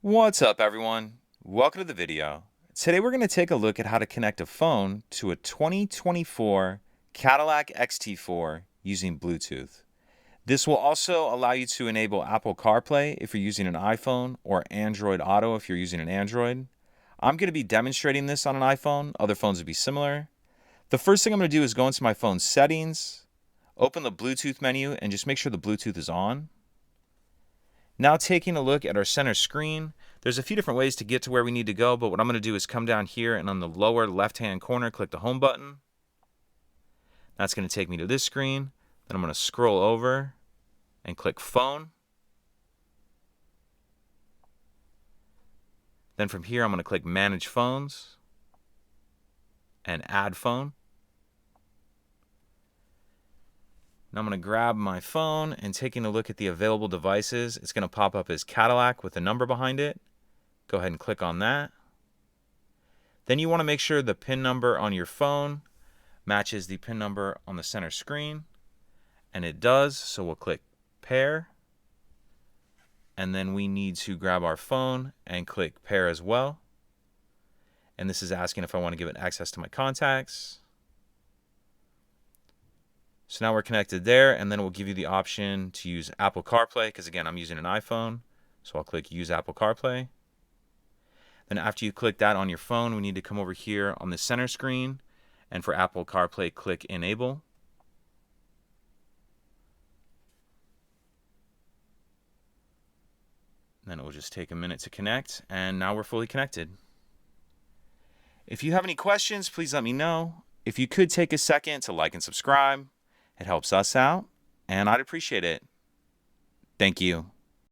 What's up, everyone? Welcome to the video. Today we're going to take a look at how to connect a phone to a 2024 Cadillac XT4 using Bluetooth. This will also allow you to enable Apple CarPlay if you're using an iPhone or Android Auto if you're using an Android. I'm going to be demonstrating this on an iPhone. Other phones would be similar. The first thing I'm going to do is go into my phone's settings, open the Bluetooth menu, and just make sure the Bluetooth is on. Now taking a look at our center screen, there's a few different ways to get to where we need to go, but what I'm going to do is come down here and on the lower left-hand corner, click the home button. That's going to take me to this screen. Then I'm going to scroll over and click phone. Then from here, I'm going to click manage phones and add phone. Now I'm going to grab my phone and taking a look at the available devices, it's going to pop up as Cadillac with a number behind it. Go ahead and click on that. Then you want to make sure the PIN number on your phone matches the PIN number on the center screen. And it does, so we'll click pair. And then we need to grab our phone and click pair as well. And this is asking if I want to give it access to my contacts. So now we're connected there, and then it will give you the option to use Apple CarPlay, because again, I'm using an iPhone. So I'll click use Apple CarPlay. Then after you click that on your phone, we need to come over here on the center screen, and for Apple CarPlay, click enable. Then it will just take a minute to connect, and now we're fully connected. If you have any questions, please let me know. If you could take a second to like and subscribe, it helps us out, and I'd appreciate it. Thank you.